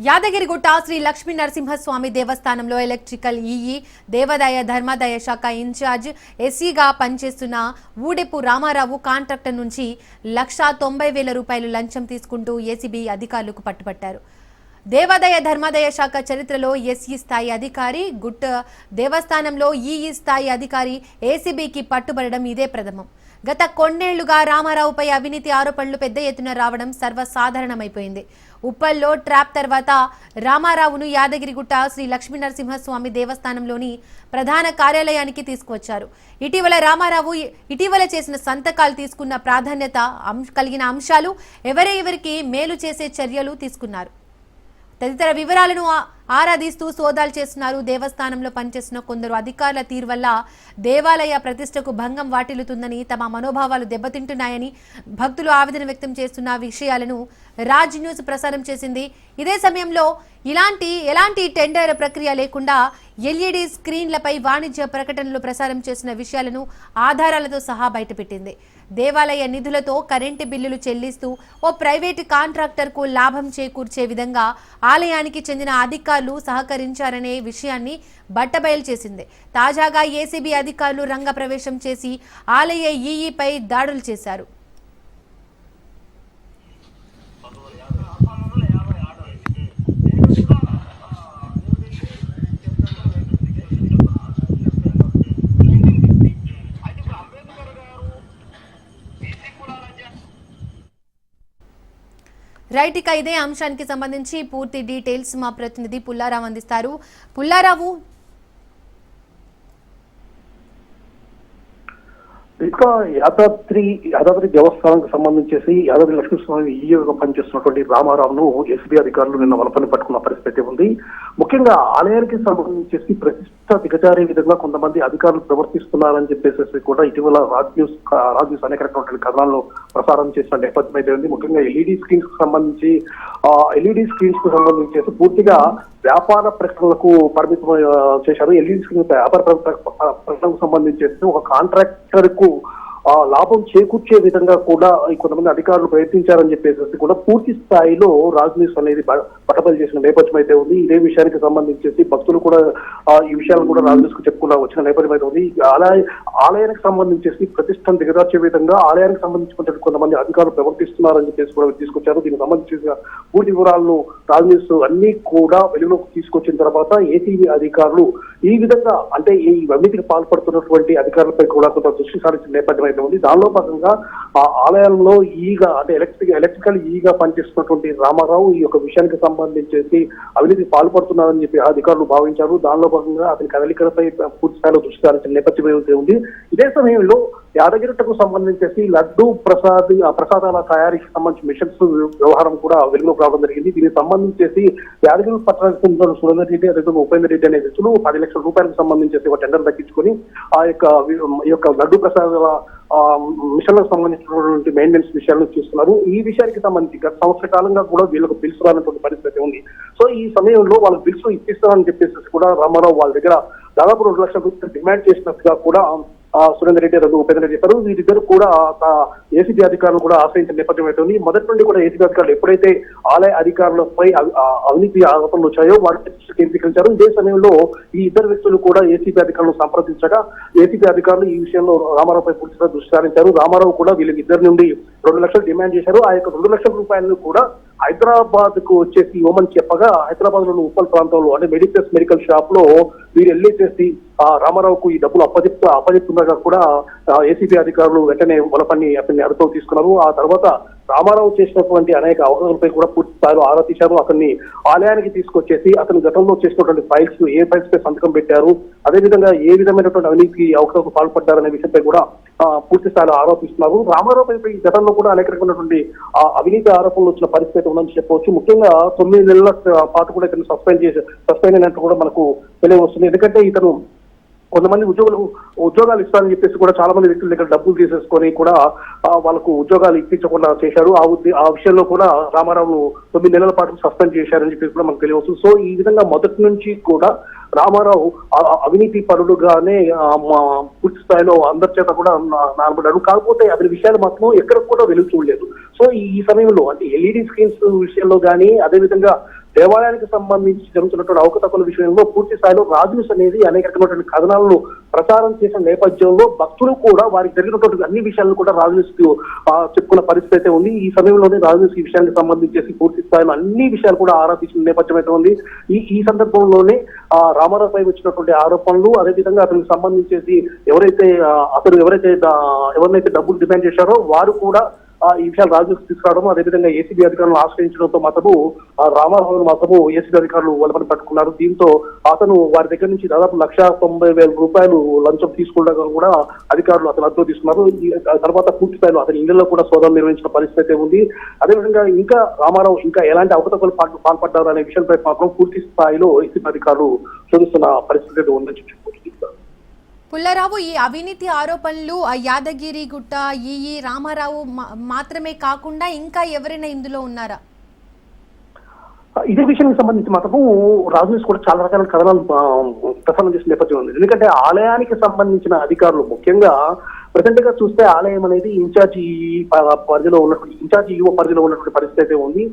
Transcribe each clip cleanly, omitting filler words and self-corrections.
యాదగిరిగుట్ట శ్రీ లక్ష్మీ నరసింహస్వామి దేవస్థానంలో electrical EE దేవాదాయ ధర్మాదాయ శాఖ ఇన్ఛార్జ్ ఎస్సీగా పనిచేస్తున్న ఊడెపు రామారావు కాంట్రాక్టర్ నుంచి ₹1,90,000 లంచం తీసుకుంటూ ఏసీబీ అధికారులకు పట్టుబట్టారు. దేవాదాయ ధర్మాదాయ శాఖ చరిత్రలో ఎస్ఈ స్థాయి అధికారి, గుట్ట దేవస్థానంలో ఈఈ స్థాయి అధికారి ఏసీబీకి పట్టుబడడం ఇదే ప్రథమం. గత కొన్నేళ్లుగా రామారావుపై అవినీతి ఆరోపణలు పెద్ద ఎత్తున రావడం సర్వసాధారణమైపోయింది. ఉప్పల్లో ట్రాప్ తర్వాత రామారావును యాదగిరిగుట్ట శ్రీ లక్ష్మీ నరసింహస్వామి దేవస్థానంలోని ప్రధాన కార్యాలయానికి తీసుకువచ్చారు. ఇటీవల చేసిన సంతకాలు తీసుకున్న ప్రాధాన్యత కలిగిన అంశాలు, ఎవరెవరికి మేలు చేసే చర్యలు తీసుకున్నారు తదితర వివరాలను ఆరాధిస్తూ సోదాలు చేస్తున్నారు. దేవస్థానంలో పనిచేస్తున్న కొందరు అధికారుల తీరు వల్ల దేవాలయ ప్రతిష్టకు భంగం వాటిల్లుతుందని, తమ మనోభావాలు దెబ్బతింటున్నాయని భక్తులు ఆవేదన వ్యక్తం చేస్తున్న విషయాలను రాజ్ న్యూస్ ప్రసారం చేసింది. ఇదే సమయంలో ఎలాంటి టెండర్ ప్రక్రియ లేకుండా ఎల్ఈడి స్క్రీన్లపై వాణిజ్య ప్రకటనలు ప్రసారం చేసిన విషయాలను ఆధారాలతో సహా బయటపెట్టింది. దేవాలయ నిధులతో కరెంటు బిల్లులు చెల్లిస్తూ ఓ ప్రైవేటు కాంట్రాక్టర్కు లాభం చేకూర్చే విధంగా ఆలయానికి చెందిన అధికారులు సహకరించారనే విషయాన్ని బట్టబయలు చేసింది. తాజాగా ఏసీబీ అధికారులు రంగప్రవేశం చేసి ఆలయ ఈఈపై దాడులు చేశారు. రైట్, ఇక ఇదే అంశానికి సంబంధించి పూర్తి డీటెయిల్స్ మా ప్రతినిధి పుల్లారావు అందిస్తారు. పుల్లారావు, ఇంకా యాదాద్రి దేవస్థానానికి సంబంధించేసి యాదాద్రి లక్ష్మీస్వామి ఈఈగా పనిచేస్తున్నటువంటి రామారావును ఎస్బీ అధికారులు నిన్న వలపని పట్టుకున్న పరిస్థితి ఉంది. ముఖ్యంగా ఆలయానికి సంబంధించేసి ప్రతిష్ట దిగజారే విధంగా కొంతమంది అధికారులు ప్రవర్తిస్తున్నారని చెప్పేసి కూడా ఇటీవల రాజ్ న్యూస్ అనేక రకమైన కథనాలను ప్రసారం చేసిన నేపథ్యం అయితే ఉంది. ముఖ్యంగా ఎల్ఈడి స్క్రీన్స్ కు సంబంధించేసి పూర్తిగా వ్యాపార ప్రకటనలకు పరిమితం చేశారు. ఎల్ఈడి స్క్రీన్ వ్యాపార ప్రకటనకు సంబంధించేసి ఒక కాంట్రాక్టర్ కు లాభం చేకూర్చే విధంగా కూడా కొంతమంది అధికారులు ప్రయత్నించారని చెప్పేసి కూడా పూర్తి స్థాయిలో రాజ్ న్యూస్ అనేది బట్టబయలు చేసిన నేపథ్యం అయితే ఉంది. ఇదే విషయానికి సంబంధించేసి భక్తులు కూడా ఈ విషయాలను కూడా రాజ్ న్యూస్ కు చెప్పుకున్నా వచ్చిన నేపథ్యం అయితే ఉంది. ఆలయానికి సంబంధించేసి ప్రతిష్టను దిగదార్చే విధంగా ఆలయానికి సంబంధించిన కొంతమంది అధికారులు ప్రవర్తిస్తున్నారని చెప్పేసి కూడా తీసుకొచ్చారు. దీనికి సంబంధించిన పూర్తి వివరాలను రాజ్ న్యూస్ అన్ని కూడా వెలుగులోకి తీసుకొచ్చిన తర్వాత ఏసీబీ అధికారులు ఈ విధంగా అంటే ఈ అవినీతికి పాల్పడుతున్నటువంటి అధికారులపై కూడా కొంత దృష్టి సారించిన నేపథ్యం ఉంది. దానిలో భాగంగా ఆ ఆలయంలో ఈగా అంటే ఎలక్ట్రికల్ ఈగా పనిచేస్తున్నటువంటి రామారావు ఈ యొక్క విషయానికి సంబంధించేసి అవినీతికి పాల్పడుతున్నారని చెప్పి అధికారులు భావించారు. దానిలో భాగంగా అతని కదలికలపై పూర్తి స్థాయిలో దృష్టి సారించిన నేపథ్యం ఉంది. ఇదే సమయంలో యాదగిరిగుట్టకు సంబంధించేసి లడ్డు ప్రసాదాల తయారీకి సంబంధించిన మిషన్స్ వ్యవహారం కూడా వెలుగులోకి రావడం జరిగింది. దీనికి సంబంధించేసి యాదగిరి పట్టణానికి చెందిన సురేందర్ రెడ్డి అదే ఉపేందర్ రెడ్డి అనే వ్యక్తులు ₹10 లక్షలకు సంబంధించేసి ఒక టెండర్ దక్కించుకొని ఆ యొక్క లడ్డు ప్రసాదాల మిషన్లకు సంబంధించినటువంటి మెయింటెనెన్స్ విషయాలను చూస్తున్నారు. ఈ విషయానికి సంబంధించి గత సంవత్సర కాలంగా కూడా వీళ్ళకు బిల్స్ రానటువంటి పరిస్థితి ఉంది. సో ఈ సమయంలో వాళ్ళకి బిల్స్ ఇప్పిస్తారని చెప్పేసి కూడా రామారావు వాళ్ళ దగ్గర దాదాపు ₹2 లక్షల డిమాండ్ చేసినట్టుగా కూడా సురేందర్ రెడ్డి ఉపేందర్ రెడ్డి చెప్పారు. వీరిద్దరు కూడా ఏసీబీ అధికారులు కూడా ఆశ్రయించిన నేపథ్యం అవుతుంది. మొదటి నుండి కూడా ఏసీబీ అధికారులు ఎప్పుడైతే ఆలయ అధికారులపై అవినీతి ఆరోపణలు వచ్చాయో వాటిని కేంద్రీకరించారు. ఇదే సమయంలో ఈ ఇద్దరు వ్యక్తులు కూడా ఏసీబీ అధికారులను సంప్రదించగా ఏసీబీ అధికారులు ఈ విషయంలో రామారావుపై పూర్తిగా దృష్టి సారించారు. రామారావు కూడా వీళ్ళకి ఇద్దరి నుండి ₹2 లక్షలు డిమాండ్ చేశారు. ఆ యొక్క ₹2 లక్షల కూడా హైదరాబాద్ కు వచ్చేసి ఇవ్వమని చెప్పగా హైదరాబాద్ లోని ఉప్పల్ ప్రాంతంలో అంటే మెడికల్ షాప్ లో వీరు వెళ్ళేసేసి రామారావుకు ఈ డబ్బులు అప్పచెప్తుండగా కూడా ఏసీబీ అధికారులు వెంటనే వలపన్ని అతన్ని అదుపులోకి తీసుకున్నారు. ఆ తర్వాత రామారావు చేసినటువంటి అనేక అవకాశాలపై కూడా పూర్తి స్థాయిలో ఆరా తీశారు. అతన్ని ఆలయానికి తీసుకొచ్చేసి అతను గతంలో చేసినటువంటి ఫైల్స్ పై సంతకం పెట్టారు, అదేవిధంగా ఏ విధమైనటువంటి అవినీతికి అవకాశాలకు పాల్పడ్డారనే విషయంపై కూడా పూర్తి స్థాయిలో ఆరోపిస్తున్నారు. రామారావుపై గతంలో కూడా అనేక రకమైనటువంటి అవినీతి ఆరోపణలు వచ్చిన పరిస్థితి ఉందని చెప్పవచ్చు. ముఖ్యంగా 9 నెలల పాటు కూడా ఇతను సస్పెండ్ అయినట్టు కూడా మనకు తెలియవస్తుంది. ఎందుకంటే ఇతను కొంతమంది ఉద్యోగాలు ఇస్తారని చెప్పేసి కూడా చాలా మంది వ్యక్తుల దగ్గర డబ్బులు తీసేసుకొని కూడా వాళ్ళకు ఉద్యోగాలు ఇప్పించకుండా చేశారు. ఆ విషయంలో కూడా రామారావు 9 నెలల పాటు సస్పెండ్ చేశారని చెప్పేసి కూడా మనకు తెలియవచ్చు. సో ఈ విధంగా మొదటి నుంచి కూడా రామారావు అవినీతి పరుడుగానే పూర్తి స్థాయిలో అందరి చేత కూడా నానబడ్డాడు. కాకపోతే అతని విషయాలు మాత్రం ఎక్కడ కూడా వెలుగు చూడలేదు. సో ఈ సమయంలో అంటే ఎల్ఈడి స్క్రీన్స్ విషయంలో కానీ అదేవిధంగా దేవాలయానికి సంబంధించి జరుగుతున్నటువంటి అవకతవకల విషయంలో పూర్తి స్థాయిలో రాజ్ న్యూస్ అనేది అనేక రకమైనటువంటి కథనాలను ప్రచారం చేసిన నేపథ్యంలో భక్తులు కూడా వారికి జరిగినటువంటి అన్ని విషయాలను కూడా రాజ్ న్యూస్ కు చెప్పుకున్న పరిస్థితి అయితే ఉంది. ఈ సమయంలోనే రాజ్ న్యూస్ ఈ విషయానికి సంబంధించేసి పూర్తి స్థాయిలో అన్ని విషయాలు కూడా ఆరాధించిన నేపథ్యం అయితే ఉంది. ఈ సందర్భంలోనే రామారావుపై వచ్చినటువంటి ఆరోపణలు అదేవిధంగా అతనికి సంబంధించేసి ఎవరినైతే డబ్బులు డిమాండ్ చేశారో వారు కూడా ఈ విషయాలు రాజుకు తీసుకురావడం అదేవిధంగా ఏసీబీ అధికారులను ఆశ్రయించడంతో మాత్రము రామారావును మాత్రము ఏసీబీ అధికారులు వలపని పట్టుకున్నారు. దీంతో అతను వారి దగ్గర నుంచి దాదాపు ₹1,90,000 లంచం తీసుకుండగా కూడా అధికారులు అతను అదుపులో తీసుకున్నారు. తర్వాత పూర్తి స్థాయిలో అతని ఇళ్లలో కూడా సోదాలు నిర్వహించిన పరిస్థితి ఉంది. అదేవిధంగా ఇంకా రామారావు ఇంకా ఎలాంటి అవకతవకలు పాల్పడ్డారు అనే విషయంపై మాత్రం పూర్తి స్థాయిలో ఏసీబీ అధికారులు శోధిస్తున్న పరిస్థితి ఉందని చెప్పుకోవచ్చు. పుల్లారావు, ఈ అవినీతి ఆరోపణలు యాదగిరి గుట్ట ఈ రామారావు మాత్రమే కాకుండా ఇంకా ఎవరైనా ఇందులో ఉన్నారా? ఇదే విషయానికి సంబంధించి మాత్రము రాజ్ న్యూస్ కూడా చాలా రకాల కథనాలు ప్రసారం చేసిన నేపథ్యం ఉంది. ఎందుకంటే ఆలయానికి సంబంధించిన అధికారులు ముఖ్యంగా ప్రెసెంట్ గా చూస్తే ఆలయం అనేది ఇన్ఛార్జి పరిధిలో ఉన్నటువంటి పరిస్థితి అయితే ఉంది.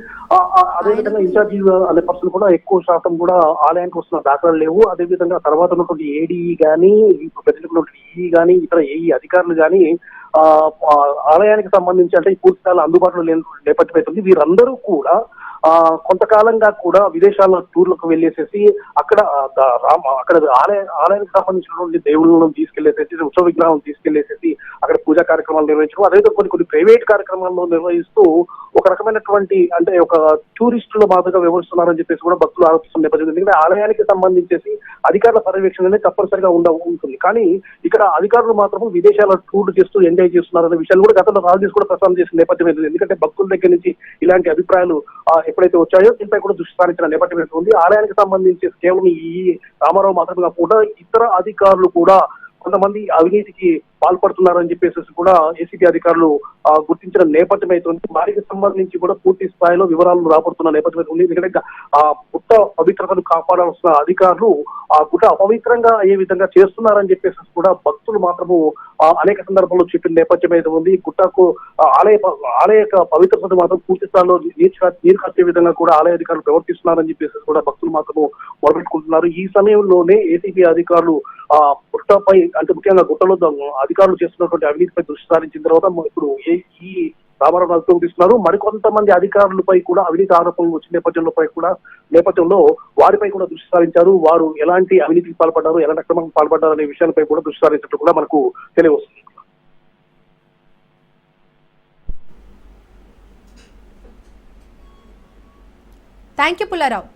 అదేవిధంగా ఇన్ఛార్జి అనే పర్సన్ కూడా ఎక్కువ శాతం కూడా ఆలయానికి వస్తున్న దాఖలాలు లేవు. అదేవిధంగా తర్వాత ఉన్నటువంటి ఏడీఈ కానీ ప్రజలకు ఉన్నటువంటి ఈఈ కానీ ఇతర ఏఈ అధికారులు కానీ ఆలయానికి సంబంధించి అంటే పూర్తి స్థాయిలో అందుబాటులో లేని నేపథ్యం అవుతుంది. వీరందరూ కూడా కొంతకాలంగా కూడా విదేశాల టూర్లకు వెళ్ళేసేసి అక్కడ ఆలయానికి సంబంధించినటువంటి దేవుళ్ళను తీసుకెళ్లేసేసి ఉత్సవ విగ్రహం తీసుకెళ్లేసేసి అక్కడ పూజా కార్యక్రమాలు నిర్వహించడం అదేవిధంగా కొన్ని ప్రైవేట్ కార్యక్రమాలను నిర్వహిస్తూ ఒక రకమైనటువంటి అంటే ఒక టూరిస్టుల మాదిరిగా వ్యవహరిస్తున్నారని చెప్పేసి కూడా భక్తులు ఆరోపిస్తున్న నేపథ్యం. ఎందుకంటే ఆలయానికి సంబంధించేసి అధికారుల పర్యవేక్షణ అనేది తప్పనిసరిగా ఉంటుంది. కానీ ఇక్కడ అధికారులు మాత్రం విదేశాల టూర్లు చేస్తూ ఎంజాయ్ చేస్తున్నారనే విషయాన్ని కూడా గతంలో రాజేష్ కూడా ప్రసారం చేసిన నేపథ్యం ఏంటి. ఎందుకంటే భక్తుల దగ్గర నుంచి ఇలాంటి అభిప్రాయాలు ఎప్పుడైతే వచ్చాయో దీనిపై కూడా దృష్టి సారించిన నేపథ్యం ఉంది. ఆలయానికి సంబంధించి కేవలం ఈ రామారావు మాత్రమే కాకుండా ఇతర అధికారులు కూడా కొంతమంది అవినీతికి పాల్పడుతున్నారని చెప్పేసి కూడా ఏసీబీ అధికారులు గుర్తించిన నేపథ్యం అయితే ఉంది. వారికి సంబంధించి కూడా పూర్తి స్థాయిలో వివరాలను రాబడుతున్న నేపథ్యం అయితే ఉంది. ఎందుకంటే ఆ గుట్ట పవిత్రతను కాపాడాల్సిన అధికారులు ఆ గుట్ట అపవిత్రంగా అయ్యే విధంగా చేస్తున్నారని చెప్పేసి కూడా భక్తులు మాత్రము అనేక సందర్భాల్లో చెప్పిన నేపథ్యం అయితే ఉంది. గుట్టకు ఆలయ పవిత్రతను మాత్రం పూర్తి స్థాయిలో నీరు కట్టే విధంగా కూడా ఆలయ అధికారులు ప్రవర్తిస్తున్నారని చెప్పేసి కూడా భక్తులు మాత్రము మొదలుపెట్టుకుంటున్నారు. ఈ సమయంలోనే ఏసీబీ అధికారులు గుట్టపై అంటే ముఖ్యంగా గుట్టలో అధికారులు చేస్తున్నటువంటి అవినీతిపై దృష్టి సారించిన తర్వాత ఇప్పుడు ఈ రామారావు అదుపులోకి తీసుకున్నారు. మరికొంతమంది అధికారులపై కూడా అవినీతి ఆరోపణలు వచ్చిన నేపథ్యంలో వారిపై కూడా దృష్టి సారించారు. వారు ఎలాంటి అవినీతికి పాల్పడ్డారు, ఎలాంటి అక్రమాలకు పాల్పడ్డారు అనే విషయాలపై కూడా దృష్టి సారించినట్టు కూడా మనకు తెలియవస్తుంది. Thank you Pullarao.